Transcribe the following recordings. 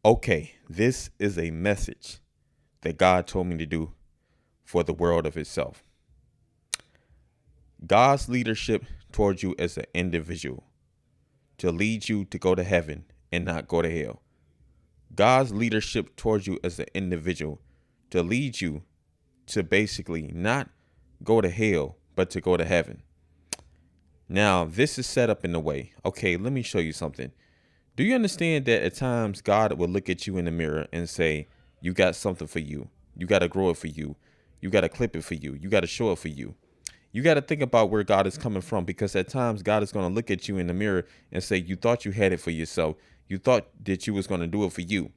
Okay, this is a message that God told me to do for the world of itself. God's leadership towards you as an individual to lead you to go to heaven and not go to hell. God's leadership towards you as an individual to lead you to basically not go to hell, but to go to heaven. Now, this is set up in a way. Okay, let me show you something. Do you understand that at times God will look at you in the mirror and say, you got something for you. You got to grow it for you. You got to clip it for you. You got to show it for you. You got to think about where God is coming from, because at times God is going to look at you in the mirror and say, you thought you had it for yourself. You thought that you was going to do it for you.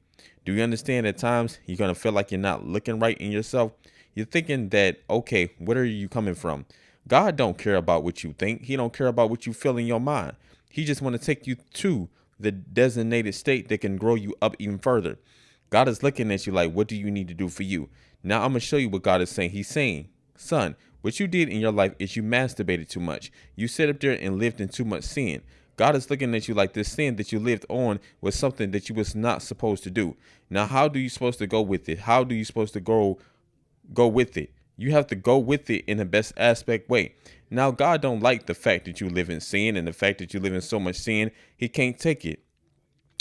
Do you understand at times you're going to feel like you're not looking right in yourself? You're thinking that, okay, where are you coming from? God don't care about what you think. He don't care about what you feel in your mind. He just want to take you to the designated state that can grow you up even further. God is looking at you like, what do you need to do for you? Now I'm going to show you what God is saying. He's saying, son, what you did in your life is you masturbated too much. You sat up there and lived in too much sin. God is looking at you like this sin that you lived on was something that you was not supposed to do. Now, how do you supposed to go with it? How do you supposed to go with it? You have to go with it in the best aspect way. Now, God don't like the fact that you live in sin, and the fact that you live in so much sin, he can't take it.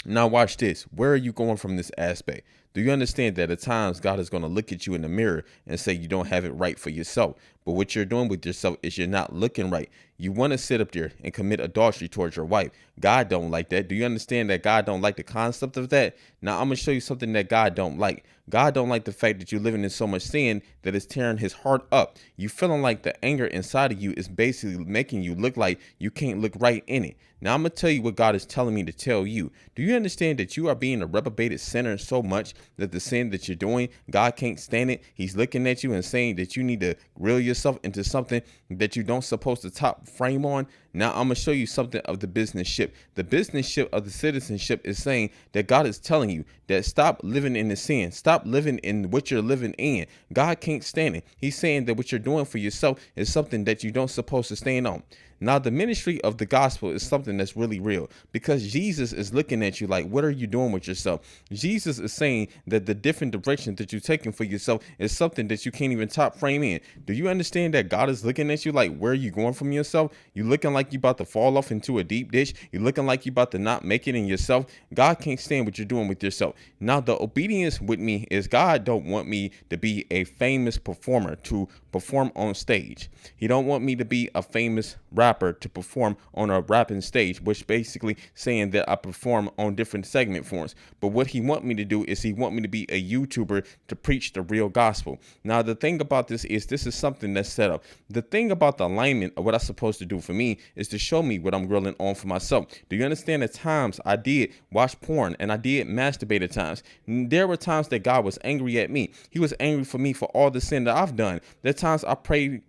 Now watch this. Where are you going from this aspect? Do you understand that at times God is going to look at you in the mirror and say you don't have it right for yourself? But what you're doing with yourself is you're not looking right. You want to sit up there and commit adultery towards your wife. God don't like that. Do you understand that God don't like the concept of that? Now I'm going to show you something that God don't like. God don't like the fact that you're living in so much sin that it's tearing his heart up. You feeling like the anger inside of you is basically making you look like you can't look right in it. Now I'm going to tell you what God is telling me to tell you. Do you understand that you are being a reprobated sinner so much that the sin that you're doing, God can't stand it? He's looking at you and saying that you need to reel yourself into something that you don't supposed to top frame on. Now I'm going to show you something of the business ship. The business ship of the citizenship is saying that God is telling you that stop living in the sin. Stop living in what you're living in. God can't stand it. He's saying that what you're doing for yourself is something that you don't supposed to stand on. Now, the ministry of the gospel is something that's really real, because Jesus is looking at you like, what are you doing with yourself? Jesus is saying that the different direction that you're taking for yourself is something that you can't even top frame in. Do you understand that God is looking at you like, where are you going from yourself? You looking like you about to fall off into a deep ditch. You looking like you about to not make it in yourself. God can't stand what you're doing with yourself. Now, the obedience with me is God don't want me to be a famous performer to perform on stage. He don't want me to be a famous rapper to perform on a rapping stage, which basically saying that I perform on different segment forms. But what he want me to do is he want me to be a YouTuber to preach the real gospel. Now, the thing about this is something that's set up. The thing about the alignment of what I'm supposed to do for me is to show me what I'm grilling on for myself. Do you understand? At times I did watch porn and I did masturbate at times. There were times that God was angry at me. He was angry for me for all the sin that I've done. There are times I prayed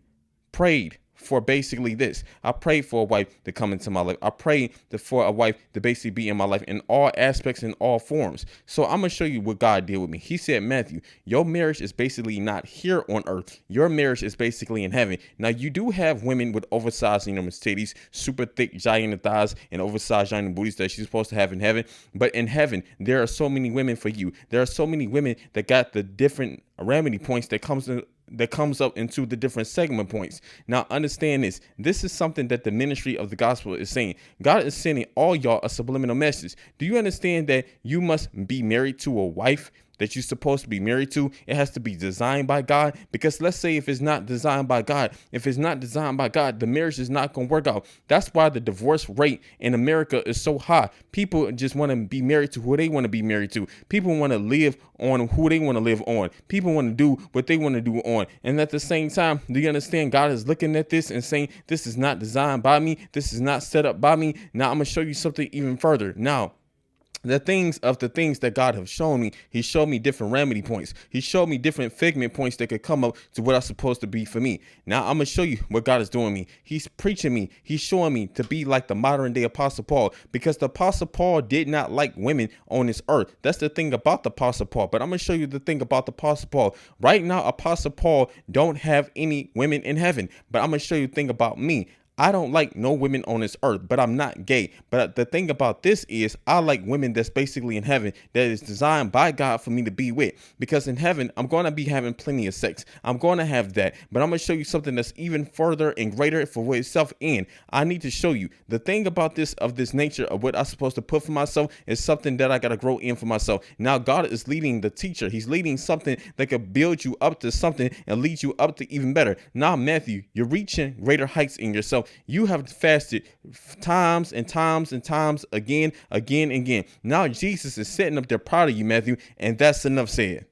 for basically this. I prayed for a wife to come into my life. I prayed for a wife to basically be in my life in all aspects, in all forms. So I'm going to show you what God did with me. He said, Matthew, your marriage is basically not here on earth. Your marriage is basically in heaven. Now, you do have women with oversized, titties, super thick, giant thighs, and oversized, giant booties that she's supposed to have in heaven. But in heaven, there are so many women for you. There are so many women that got the different remedy points that comes up into the different segment points. Now understand this. This is something that the ministry of the gospel is saying. God is sending all y'all a subliminal message. Do you understand that you must be married to a wife that you're supposed to be married to? It has to be designed by God, because let's say if it's not designed by God, the marriage is not going to work out. That's why the divorce rate in America is so high. People just want to be married to who they want to be married to. People want to live on who they want to live on. People want to do what they want to do on. And at the same time, do you understand? God is looking at this and saying, this is not designed by me. This is not set up by me. Now I'm going to show you something even further. Now, the things that God have shown me, he showed me different remedy points. He showed me different figment points that could come up to what I'm supposed to be for me. Now I'm going to show you what God is doing me. He's preaching me. He's showing me to be like the modern day Apostle Paul, because the Apostle Paul did not like women on this earth. That's the thing about the Apostle Paul. But I'm going to show you the thing about the Apostle Paul. Right now, Apostle Paul don't have any women in heaven. But I'm going to show you the thing about me. I don't like no women on this earth, but I'm not gay. But the thing about this is I like women that's basically in heaven that is designed by God for me to be with. Because in heaven, I'm going to be having plenty of sex. I'm going to have that. But I'm going to show you something that's even further and greater for itself. And I need to show you the thing about this nature of what I'm supposed to put for myself is something that I got to grow in for myself. Now God is leading the teacher. He's leading something that could build you up to something and lead you up to even better. Now, Matthew, you're reaching greater heights in yourself. You have fasted times and times and times again. Now Jesus is setting up there proud of you, Matthew, and that's enough said.